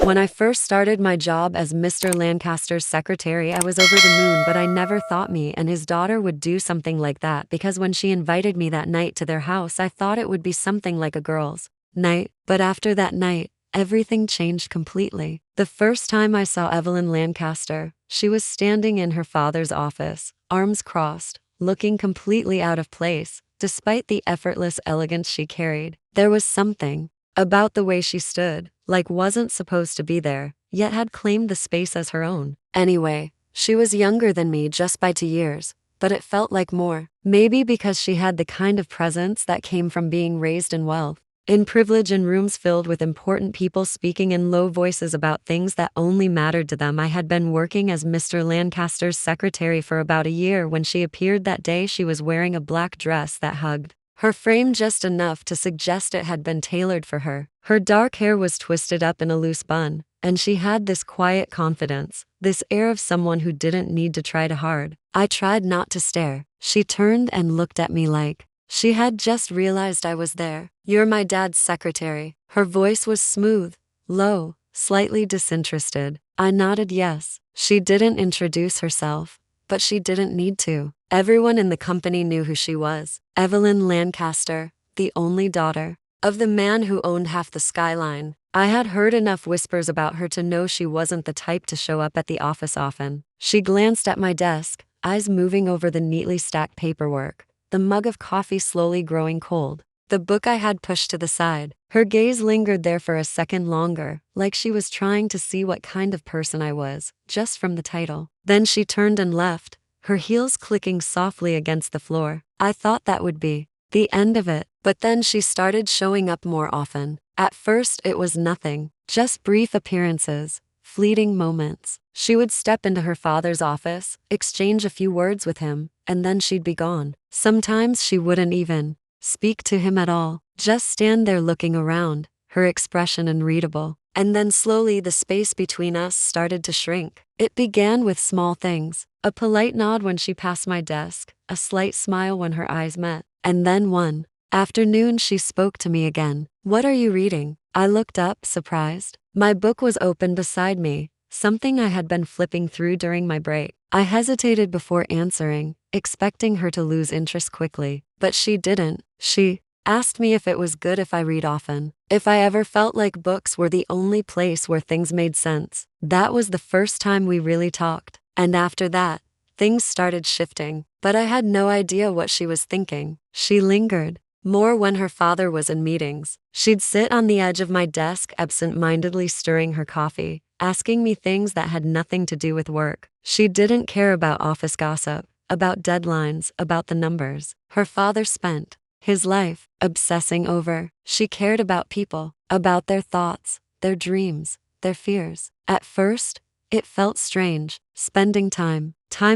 When I first started my job as Mr. Lancaster's secretary, I was over the moon, but I never thought me and his daughter would do something like that, because when she invited me that night to their house, I thought it would be something like a girls' night. But after that night, everything changed completely. The first time I saw Evelyn Lancaster, she was standing in her father's office, arms crossed, looking completely out of place, despite the effortless elegance she carried. There was something about the way she stood, like wasn't supposed to be there, yet had claimed the space as her own. Anyway, she was younger than me just by 2 years, but it felt like more. Maybe because she had the kind of presence that came from being raised in wealth, in privilege, in rooms filled with important people speaking in low voices about things that only mattered to them. I had been working as Mr. Lancaster's secretary for about a year when she appeared that day. She was wearing a black dress that hugged her frame just enough to suggest it had been tailored for her. Her dark hair was twisted up in a loose bun, and she had this quiet confidence, this air of someone who didn't need to try too hard. I tried not to stare. She turned and looked at me like she had just realized I was there. "You're my dad's secretary." Her voice was smooth, low, slightly disinterested. I nodded yes. She didn't introduce herself, but she didn't need to. Everyone in the company knew who she was. Evelyn Lancaster, the only daughter of the man who owned half the skyline. I had heard enough whispers about her to know she wasn't the type to show up at the office often. She glanced at my desk, eyes moving over the neatly stacked paperwork, the mug of coffee slowly growing cold, the book I had pushed to the side. Her gaze lingered there for a second longer, like she was trying to see what kind of person I was, just from the title. Then she turned and left, her heels clicking softly against the floor. I thought that would be the end of it, but then she started showing up more often. At first it was nothing, just brief appearances, fleeting moments. She would step into her father's office, exchange a few words with him, and then she'd be gone. Sometimes she wouldn't even speak to him at all, just stand there looking around, her expression unreadable. And then slowly the space between us started to shrink. It began with small things, a polite nod when she passed my desk, a slight smile when her eyes met. And then one afternoon she spoke to me again. "What are you reading?" I looked up, surprised. My book was open beside me, something I had been flipping through during my break. I hesitated before answering, expecting her to lose interest quickly, but she didn't. She asked me if it was good if I read often, if I ever felt like books were the only place where things made sense. That was the first time we really talked, and after that, things started shifting, but I had no idea what she was thinking. She lingered more when her father was in meetings. She'd sit on the edge of my desk, absent-mindedly stirring her coffee, asking me things that had nothing to do with work. She didn't care about office gossip, about deadlines, about the numbers her father spent his life obsessing over. She cared about people, about their thoughts, their dreams, their fears. At first, it felt strange, spending time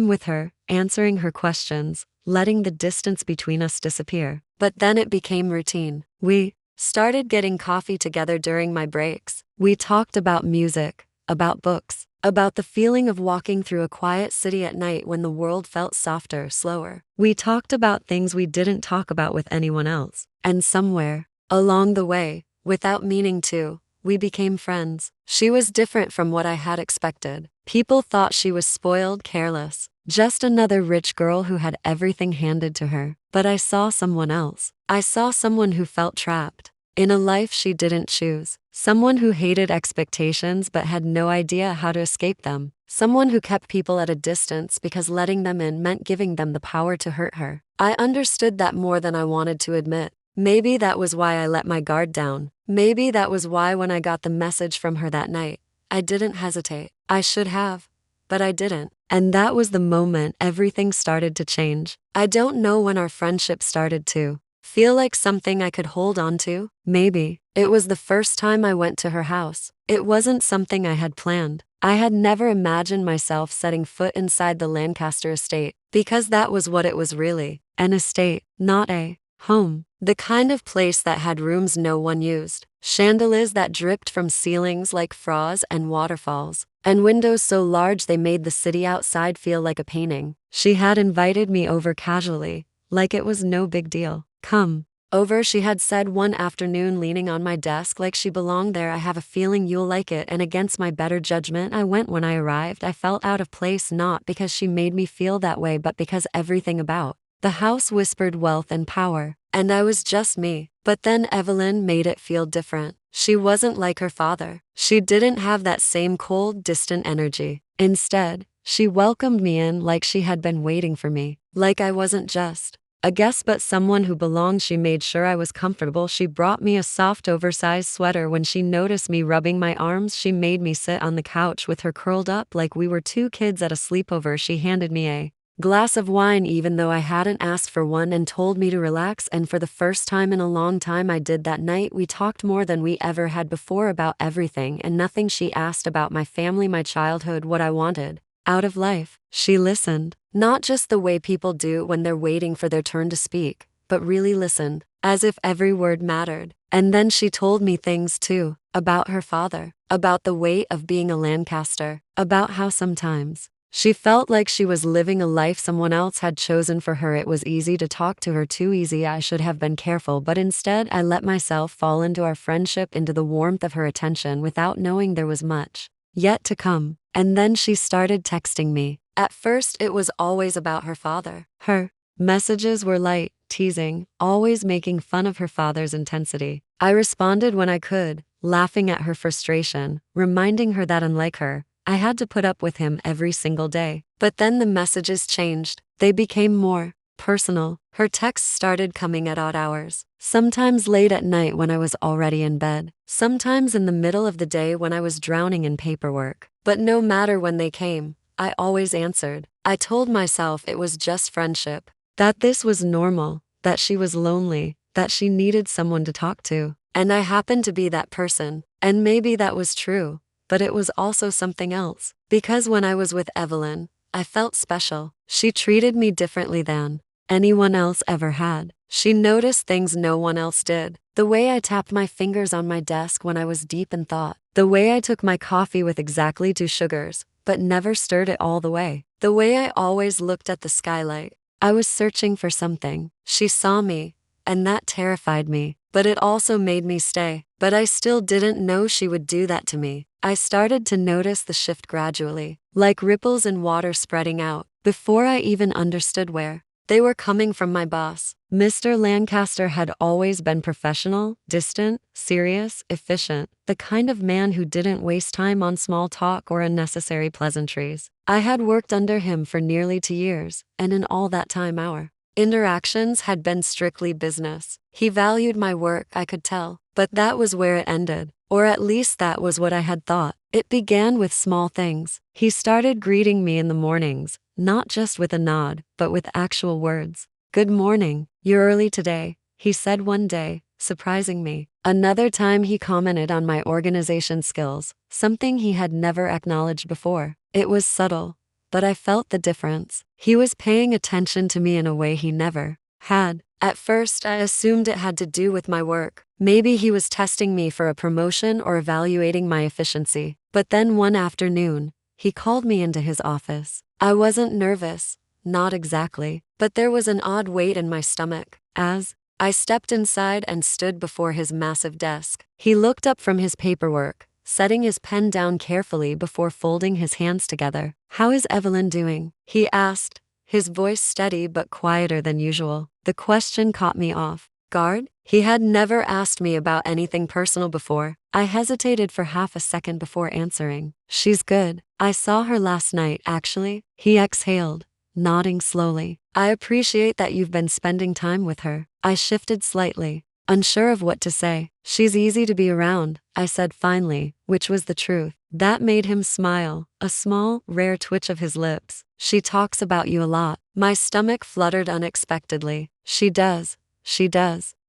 with her, answering her questions, letting the distance between us disappear. But then it became routine. We started getting coffee together during my breaks. We talked about music, about books, about the feeling of walking through a quiet city at night when the world felt softer, slower. We talked about things we didn't talk about with anyone else. And somewhere along the way, without meaning to, we became friends. She was different from what I had expected. People thought she was spoiled, careless, just another rich girl who had everything handed to her. But I saw someone else. I saw someone who felt trapped in a life she didn't choose. Someone who hated expectations but had no idea how to escape them. Someone who kept people at a distance because letting them in meant giving them the power to hurt her. I understood that more than I wanted to admit. Maybe that was why I let my guard down. Maybe that was why when I got the message from her that night, I didn't hesitate. I should have, but I didn't. And that was the moment everything started to change. I don't know when our friendship started to feel like something I could hold on to. Maybe it was the first time I went to her house. It wasn't something I had planned. I had never imagined myself setting foot inside the Lancaster estate, because that was what it was really, an estate, not a home. The kind of place that had rooms no one used, chandeliers that dripped from ceilings like frogs and waterfalls, and windows so large they made the city outside feel like a painting. She had invited me over casually, like it was no big deal. "Come," over, she had said one afternoon, leaning on my desk like she belonged there. "I have a feeling you'll like it," and against my better judgment, I went. When I arrived, I felt out of place, not because she made me feel that way, but because everything about the house whispered wealth and power, and I was just me. But then Evelyn made it feel different. She wasn't like her father. She didn't have that same cold, distant energy. Instead, she welcomed me in like she had been waiting for me, like I wasn't just a guest but someone who belonged. She made sure I was comfortable. She brought me a soft, oversized sweater. When she noticed me rubbing my arms, she made me sit on the couch with her curled up like we were two kids at a sleepover. She handed me a glass of wine even though I hadn't asked for one, and told me to relax, and for the first time in a long time I did. That night we talked more than we ever had before, about everything and nothing. She asked about my family, my childhood, what I wanted out of life. She listened, not just the way people do when they're waiting for their turn to speak, but really listened, as if every word mattered. And then she told me things too, about her father, about the weight of being a Lancaster, about how sometimes she felt like she was living a life someone else had chosen for her. It was easy to talk to her, too easy. I should have been careful, but instead I let myself fall into our friendship, into the warmth of her attention, without knowing there was much yet to come. And then she started texting me. At first it was always about her father. Her messages were light, teasing, always making fun of her father's intensity. I responded when I could, laughing at her frustration, reminding her that unlike her, I had to put up with him every single day. But then the messages changed. They became more personal. Her texts started coming at odd hours, sometimes late at night when I was already in bed, sometimes in the middle of the day when I was drowning in paperwork. But no matter when they came, I always answered. I told myself it was just friendship, that this was normal, that she was lonely, that she needed someone to talk to. And I happened to be that person. And maybe that was true, but it was also something else. Because when I was with Evelyn, I felt special. She treated me differently than anyone else ever had. She noticed things no one else did. The way I tapped my fingers on my desk when I was deep in thought. The way I took my coffee with exactly 2 sugars, but never stirred it all the way. The way I always looked at the skylight. I was searching for something. She saw me, and that terrified me. But it also made me stay. But I still didn't know she would do that to me. I started to notice the shift gradually, like ripples in water spreading out, before I even understood where they were coming from. My boss, Mr. Lancaster, had always been professional, distant, serious, efficient, the kind of man who didn't waste time on small talk or unnecessary pleasantries. I had worked under him for nearly 2 years, and in all that time our interactions had been strictly business. He valued my work, I could tell, but that was where it ended. Or at least that was what I had thought. It began with small things. He started greeting me in the mornings, not just with a nod, but with actual words. "Good morning, you're early today," he said one day, surprising me. Another time he commented on my organization skills, something he had never acknowledged before. It was subtle, but I felt the difference. He was paying attention to me in a way he never had. At first, I assumed it had to do with my work. Maybe he was testing me for a promotion or evaluating my efficiency. But then one afternoon, he called me into his office. I wasn't nervous, not exactly, but there was an odd weight in my stomach. As I stepped inside and stood before his massive desk, he looked up from his paperwork, setting his pen down carefully before folding his hands together. "How is Evelyn doing?" he asked, his voice steady but quieter than usual. The question caught me off guard. He had never asked me about anything personal before. I hesitated for half a second before answering. "She's good. I saw her last night, actually," he exhaled, nodding slowly. "I appreciate that you've been spending time with her." I shifted slightly, unsure of what to say. "She's easy to be around," I said finally, which was the truth. That made him smile, a small, rare twitch of his lips. "She talks about you a lot." My stomach fluttered unexpectedly. She does.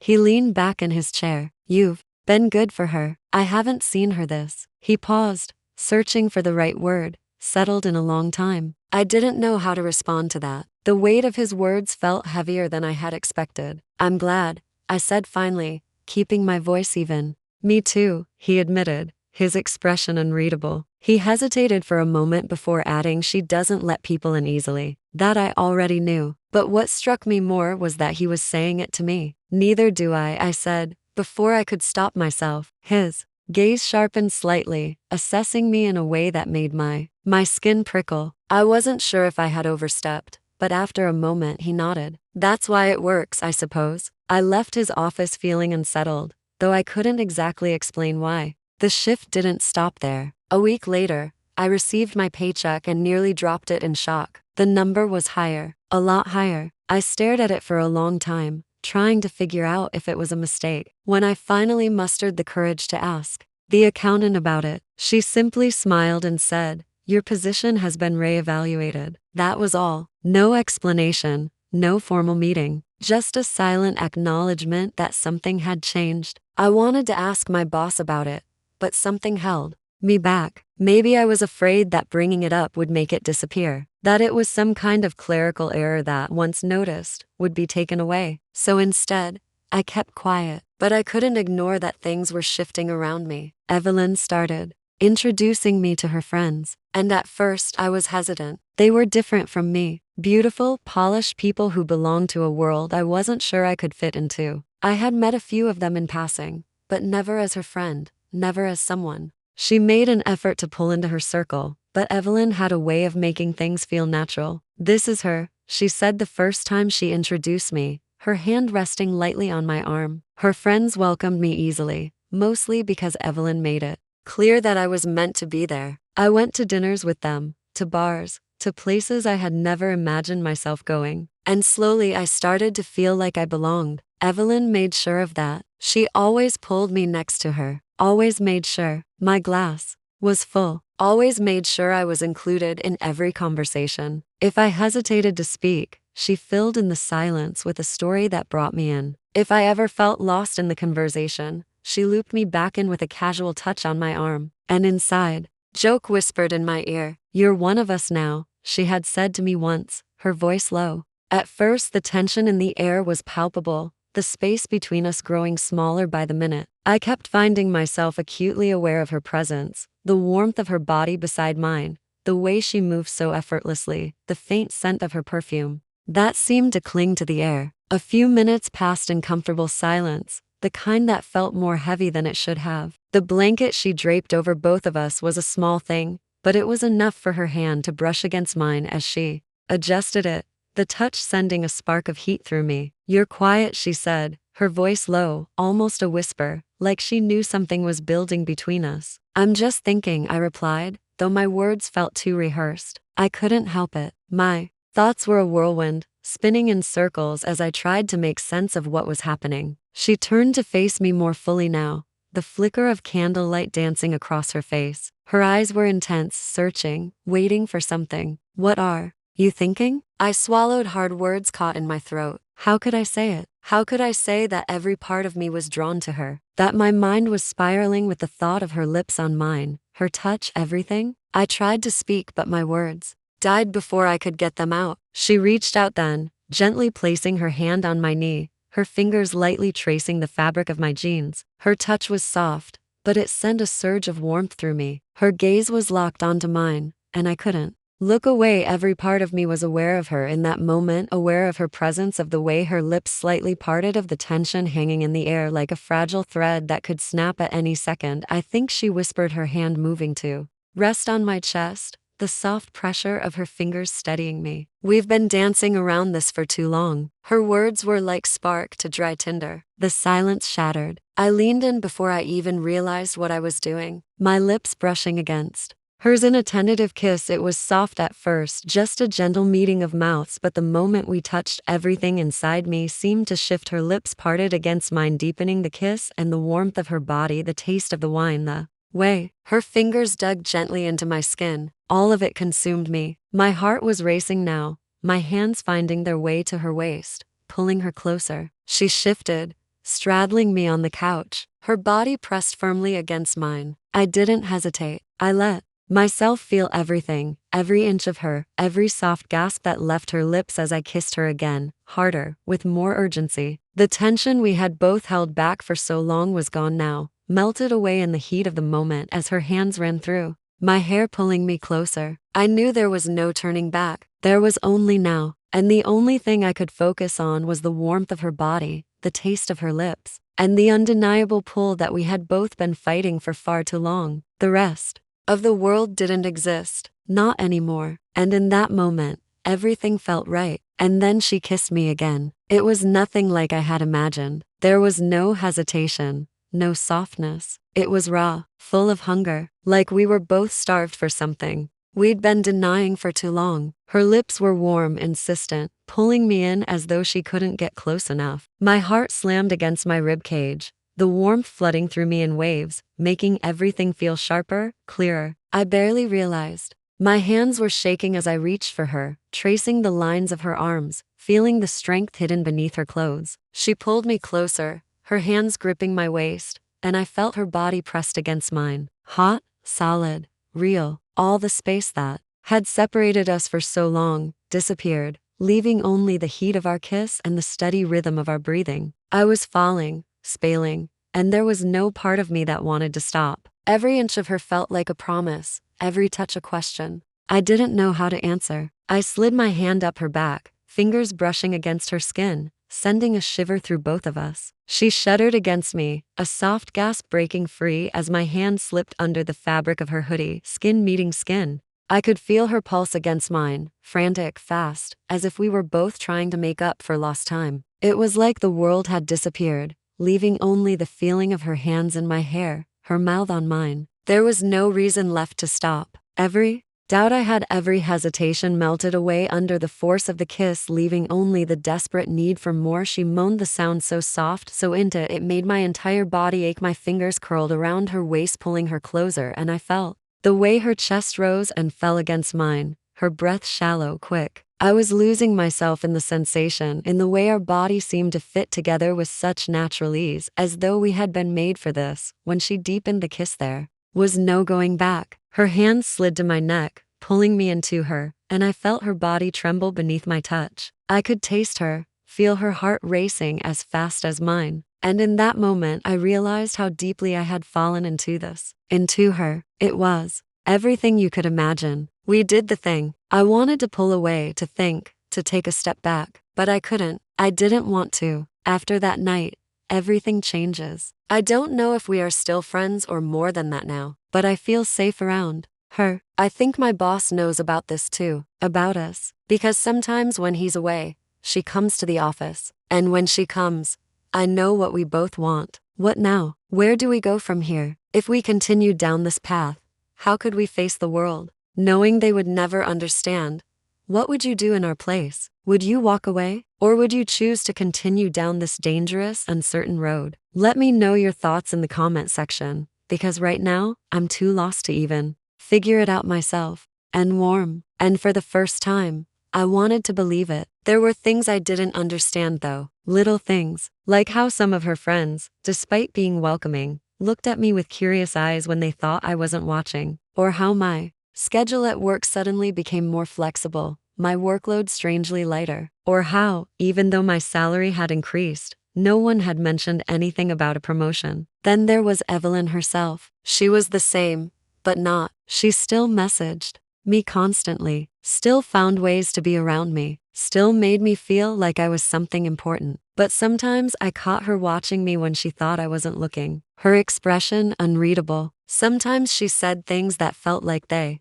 He leaned back in his chair. "You've been good for her." I haven't seen her this. He paused, searching for the right word, settled in a long time. I didn't know how to respond to that. The weight of his words felt heavier than I had expected. "I'm glad," I said finally, keeping my voice even. "Me too," he admitted, his expression unreadable. He hesitated for a moment before adding, "She doesn't let people in easily." That I already knew, but what struck me more was that he was saying it to me. Neither do I said, before I could stop myself. His gaze sharpened slightly, assessing me in a way that made my skin prickle. I wasn't sure if I had overstepped, but after a moment he nodded. That's why it works, I suppose. I left his office feeling unsettled, though I couldn't exactly explain why. The shift didn't stop there. A week later, I received my paycheck and nearly dropped it in shock. The number was higher, a lot higher. I stared at it for a long time, trying to figure out if it was a mistake. When I finally mustered the courage to ask the accountant about it, she simply smiled and said, "Your position has been reevaluated." That was all. No explanation, no formal meeting, just a silent acknowledgement that something had changed. I wanted to ask my boss about it, but something held me back. Maybe I was afraid that bringing it up would make it disappear, that it was some kind of clerical error that, once noticed, would be taken away. So instead, I kept quiet. But I couldn't ignore that things were shifting around me. Evelyn started introducing me to her friends, and at first I was hesitant. They were different from me, beautiful, polished people who belonged to a world I wasn't sure I could fit into. I had met a few of them in passing, but never as her friend, never as someone she made an effort to pull into her circle. But Evelyn had a way of making things feel natural. "This is her," she said the first time she introduced me, her hand resting lightly on my arm. Her friends welcomed me easily, mostly because Evelyn made it clear that I was meant to be there. I went to dinners with them, to bars, to places I had never imagined myself going. And slowly I started to feel like I belonged. Evelyn made sure of that. She always pulled me next to her, always made sure my glass was full, always made sure I was included in every conversation. If I hesitated to speak, she filled in the silence with a story that brought me in. If I ever felt lost in the conversation, she looped me back in with a casual touch on my arm. And inside, joke whispered in my ear, "You're one of us now," she had said to me once, her voice low. At first the tension in the air was palpable, the space between us growing smaller by the minute. I kept finding myself acutely aware of her presence, the warmth of her body beside mine, the way she moved so effortlessly, the faint scent of her perfume that seemed to cling to the air. A few minutes passed in comfortable silence, the kind that felt more heavy than it should have. The blanket she draped over both of us was a small thing, but it was enough for her hand to brush against mine as she adjusted it, the touch sending a spark of heat through me. "You're quiet," she said, her voice low, almost a whisper, like she knew something was building between us. "I'm just thinking," I replied, though my words felt too rehearsed. I couldn't help it. My thoughts were a whirlwind, spinning in circles as I tried to make sense of what was happening. She turned to face me more fully now, the flicker of candlelight dancing across her face. Her eyes were intense, searching, waiting for something. "What are you thinking?" I swallowed hard, words caught in my throat. How could I say it? How could I say that every part of me was drawn to her? That my mind was spiraling with the thought of her lips on mine, her touch, everything? I tried to speak, but my words died before I could get them out. She reached out then, gently placing her hand on my knee, her fingers lightly tracing the fabric of my jeans. Her touch was soft, but it sent a surge of warmth through me. Her gaze was locked onto mine, and I couldn't look away. Every part of me was aware of her in that moment, aware of her presence, of the way her lips slightly parted, of the tension hanging in the air like a fragile thread that could snap at any second. I think she whispered, her hand moving to rest on my chest, the soft pressure of her fingers steadying me. "We've been dancing around this for too long." Her words were like spark to dry tinder. The silence shattered. I leaned in before I even realized what I was doing, my lips brushing against hers in a tentative kiss. It was soft at first, just a gentle meeting of mouths, but the moment we touched, everything inside me seemed to shift. Her lips parted against mine, deepening the kiss, and the warmth of her body, the taste of the wine, the way her fingers dug gently into my skin, all of it consumed me. My heart was racing now, my hands finding their way to her waist, pulling her closer. She shifted, straddling me on the couch, her body pressed firmly against mine. I didn't hesitate. I let myself feel everything, every inch of her, every soft gasp that left her lips as I kissed her again, harder, with more urgency. The tension we had both held back for so long was gone now, melted away in the heat of the moment as her hands ran through my hair, pulling me closer. I knew there was no turning back. There was only now, and the only thing I could focus on was the warmth of her body, the taste of her lips, and the undeniable pull that we had both been fighting for far too long. The rest of the world didn't exist, not anymore, and in that moment, everything felt right. And then she kissed me again. It was nothing like I had imagined. There was no hesitation, no softness. It was raw, full of hunger, like we were both starved for something we'd been denying for too long. Her lips were warm, insistent, pulling me in as though she couldn't get close enough. My heart slammed against my rib cage, the warmth flooding through me in waves, making everything feel sharper, clearer. I barely realized. My hands were shaking as I reached for her, tracing the lines of her arms, feeling the strength hidden beneath her clothes. She pulled me closer, her hands gripping my waist, and I felt her body pressed against mine. Hot, solid, real. All the space that had separated us for so long disappeared, leaving only the heat of our kiss and the steady rhythm of our breathing. I was falling, spailing, and there was no part of me that wanted to stop. Every inch of her felt like a promise, every touch a question. I didn't know how to answer. I slid my hand up her back, fingers brushing against her skin, sending a shiver through both of us. She shuddered against me, a soft gasp breaking free as my hand slipped under the fabric of her hoodie, skin meeting skin. I could feel her pulse against mine, frantic, fast, as if we were both trying to make up for lost time. It was like the world had disappeared, leaving only the feeling of her hands in my hair, her mouth on mine. There was no reason left to stop. Every doubt I had, every hesitation melted away under the force of the kiss, leaving only the desperate need for more. She moaned, the sound so soft, so intimate, it made my entire body ache. My fingers curled around her waist, pulling her closer, and I felt the way her chest rose and fell against mine, her breath shallow, quick. I was losing myself in the sensation, in the way our bodies seemed to fit together with such natural ease, as though we had been made for this. When she deepened the kiss, there was no going back. Her hands slid to my neck, pulling me into her, and I felt her body tremble beneath my touch. I could taste her, feel her heart racing as fast as mine. And in that moment, I realized how deeply I had fallen into this. Into her. It was everything you could imagine. We did the thing. I wanted to pull away, to think, to take a step back, but I couldn't. I didn't want to. After that night, everything changes. I don't know if we are still friends or more than that now, but I feel safe around her. I think my boss knows about this too, about us, because sometimes when he's away, she comes to the office, and when she comes, I know what we both want. What now? Where do we go from here? If we continued down this path, how could we face the world? Knowing they would never understand. What would you do in our place? Would you walk away? Or would you choose to continue down this dangerous, uncertain road? Let me know your thoughts in the comment section, because right now, I'm too lost to even figure it out myself. And warm. And for the first time, I wanted to believe it. There were things I didn't understand though. Little things, like how some of her friends, despite being welcoming, looked at me with curious eyes when they thought I wasn't watching. Or how my schedule at work suddenly became more flexible, my workload strangely lighter. Or how, even though my salary had increased, no one had mentioned anything about a promotion. Then there was Evelyn herself. She was the same, but not. She still messaged me constantly, still found ways to be around me, still made me feel like I was something important. But sometimes I caught her watching me when she thought I wasn't looking. Her expression unreadable. Sometimes she said things that felt like they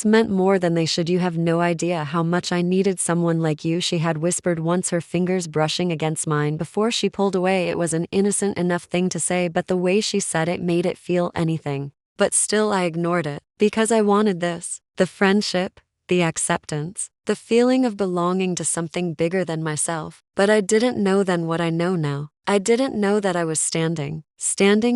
meant more than they should. You have no idea how much I needed someone like you, she had whispered once, her fingers brushing against mine before she pulled away. It was an innocent enough thing to say, but the way she said it made it feel anything. But still I ignored it, because I wanted this. The friendship, the acceptance, the feeling of belonging to something bigger than myself. But I didn't know then what I know now. I didn't know that I was standing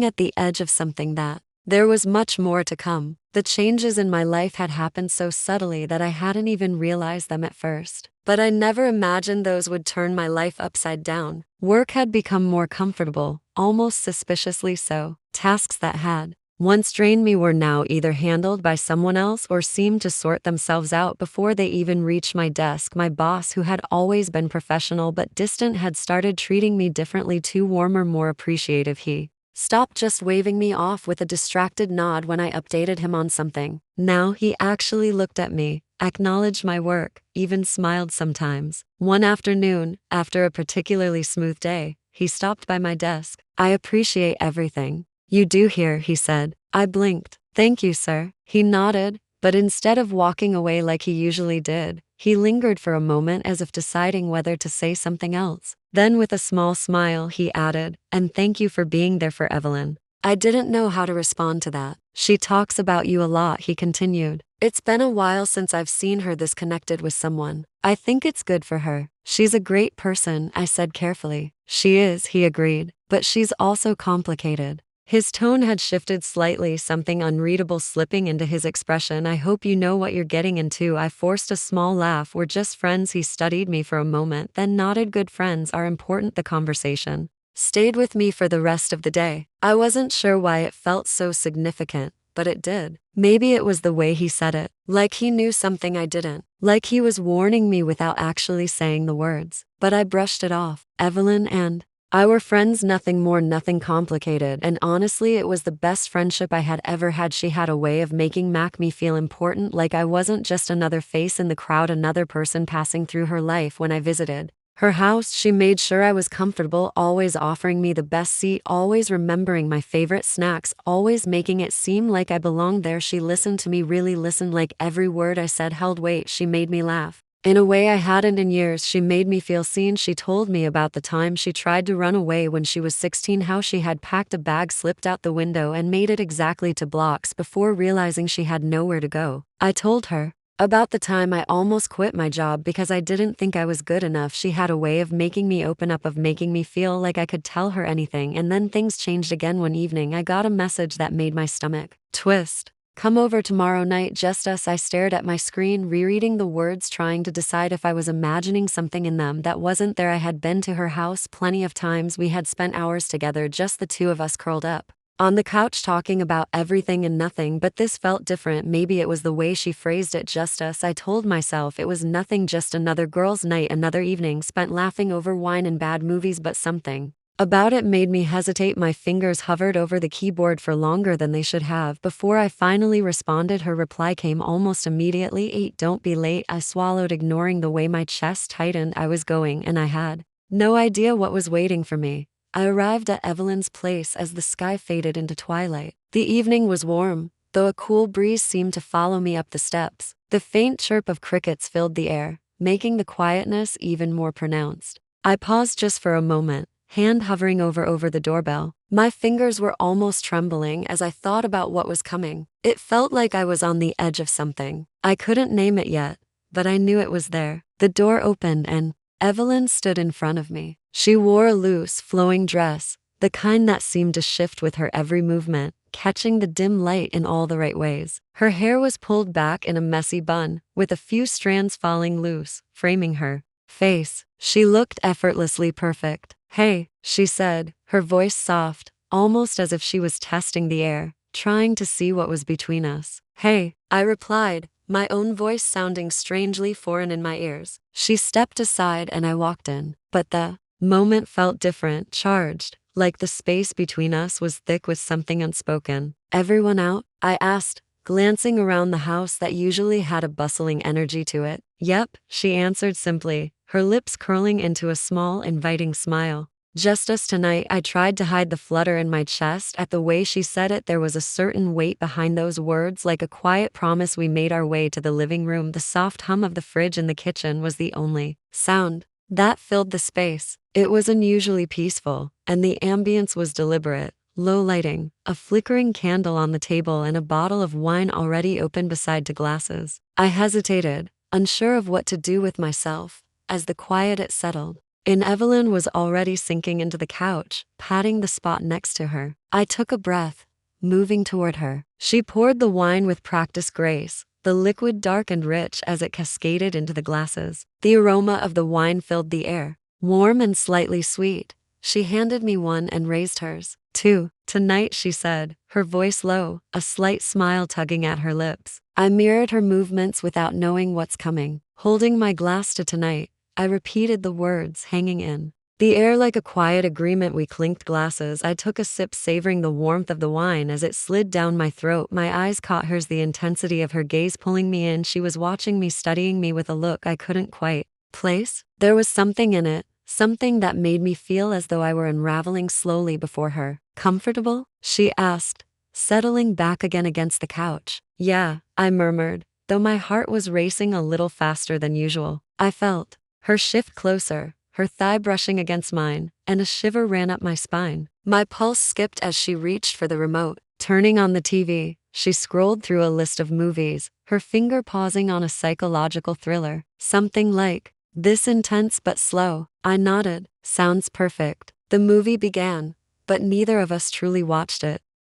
at the edge of something that there was much more to come. The changes in my life had happened so subtly that I hadn't even realized them at first. But I never imagined those would turn my life upside down. Work had become more comfortable, almost suspiciously so. Tasks that had once drained me were now either handled by someone else or seemed to sort themselves out before they even reached my desk. My boss, who had always been professional but distant, had started treating me differently, too warmer, more appreciative. He stopped just waving me off with a distracted nod when I updated him on something. Now he actually looked at me, acknowledged my work, even smiled sometimes. One afternoon, after a particularly smooth day, he stopped by my desk. "I appreciate everything you do here," he said. I blinked. "Thank you, sir." He nodded, but instead of walking away like he usually did, he lingered for a moment as if deciding whether to say something else. Then with a small smile, he added, "And thank you for being there for Evelyn." I didn't know how to respond to that. "She talks about you a lot," he continued. "It's been a while since I've seen her this connected with someone. I think it's good for her. She's a great person," I said carefully. "She is," he agreed, "but she's also complicated." His tone had shifted slightly, something unreadable slipping into his expression. "I hope you know what you're getting into." I forced a small laugh. "We're just friends." He studied me for a moment, then nodded. "Good friends are important." The conversation stayed with me for the rest of the day. I wasn't sure why it felt so significant, but it did. Maybe it was the way he said it, like he knew something I didn't, like he was warning me without actually saying the words. But I brushed it off. Evelyn and I were friends, nothing more, nothing complicated, and honestly it was the best friendship I had ever had. She had a way of making me feel important, like I wasn't just another face in the crowd, another person passing through her life. When I visited her house, she made sure I was comfortable, always offering me the best seat, always remembering my favorite snacks, always making it seem like I belonged there. She listened to me, really listened, like every word I said held weight. She made me laugh in a way I hadn't in years. She made me feel seen. She told me about the time she tried to run away when she was 16, how she had packed a bag, slipped out the window, and made it exactly 2 blocks before realizing she had nowhere to go. I told her about the time I almost quit my job because I didn't think I was good enough. She had a way of making me open up, of making me feel like I could tell her anything. And then things changed again. One evening, I got a message that made my stomach twist. "Come over tomorrow night, just us." I stared at my screen, rereading the words, trying to decide if I was imagining something in them that wasn't there. I had been to her house plenty of times. We had spent hours together, just the two of us curled up on the couch talking about everything and nothing, but this felt different. Maybe it was the way she phrased it, just us. I told myself it was nothing, just another girls' night, another evening spent laughing over wine and bad movies, but something about it made me hesitate. My fingers hovered over the keyboard for longer than they should have before I finally responded. Her reply came almost immediately. "8, don't be late." I swallowed, ignoring the way my chest tightened. I was going, and I had no idea what was waiting for me. I arrived at Evelyn's place as the sky faded into twilight. The evening was warm, though a cool breeze seemed to follow me up the steps. The faint chirp of crickets filled the air, making the quietness even more pronounced. I paused just for a moment, hand hovering over the doorbell. My fingers were almost trembling as I thought about what was coming. It felt like I was on the edge of something. I couldn't name it yet, but I knew it was there. The door opened and Evelyn stood in front of me. She wore a loose, flowing dress, the kind that seemed to shift with her every movement, catching the dim light in all the right ways. Her hair was pulled back in a messy bun, with a few strands falling loose, framing her face. She looked effortlessly perfect. "Hey," she said, her voice soft, almost as if she was testing the air, trying to see what was between us. "Hey," I replied, my own voice sounding strangely foreign in my ears. She stepped aside and I walked in, but the moment felt different, charged, like the space between us was thick with something unspoken. "Everyone out?" I asked, glancing around the house that usually had a bustling energy to it. "Yep," she answered simply, her lips curling into a small, inviting smile. "Just us tonight." I tried to hide the flutter in my chest at the way she said it. There was a certain weight behind those words, like a quiet promise. We made our way to the living room. The soft hum of the fridge in the kitchen was the only sound that filled the space. It was unusually peaceful, and the ambience was deliberate. Low lighting, a flickering candle on the table, and a bottle of wine already opened beside 2 glasses. I hesitated, unsure of what to do with myself, as the quiet it settled. And Evelyn was already sinking into the couch, patting the spot next to her. I took a breath, moving toward her. She poured the wine with practiced grace, the liquid dark and rich as it cascaded into the glasses. The aroma of the wine filled the air, warm and slightly sweet. She handed me one and raised hers. "2, tonight," she said, her voice low, a slight smile tugging at her lips. I mirrored her movements without knowing what's coming. Holding my glass to tonight, I repeated the words, hanging in the air like a quiet agreement. We clinked glasses. I took a sip, savoring the warmth of the wine as it slid down my throat. My eyes caught hers, the intensity of her gaze pulling me in. She was watching me, studying me with a look I couldn't quite place. There was something in it, something that made me feel as though I were unraveling slowly before her. "Comfortable?" she asked, settling back again against the couch. "Yeah," I murmured, though my heart was racing a little faster than usual. I felt her shift closer, her thigh brushing against mine, and a shiver ran up my spine. My pulse skipped as she reached for the remote. Turning on the TV, she scrolled through a list of movies, her finger pausing on a psychological thriller. Something like, "This intense but slow." I nodded. "Sounds perfect." The movie began, but neither of us truly watched it.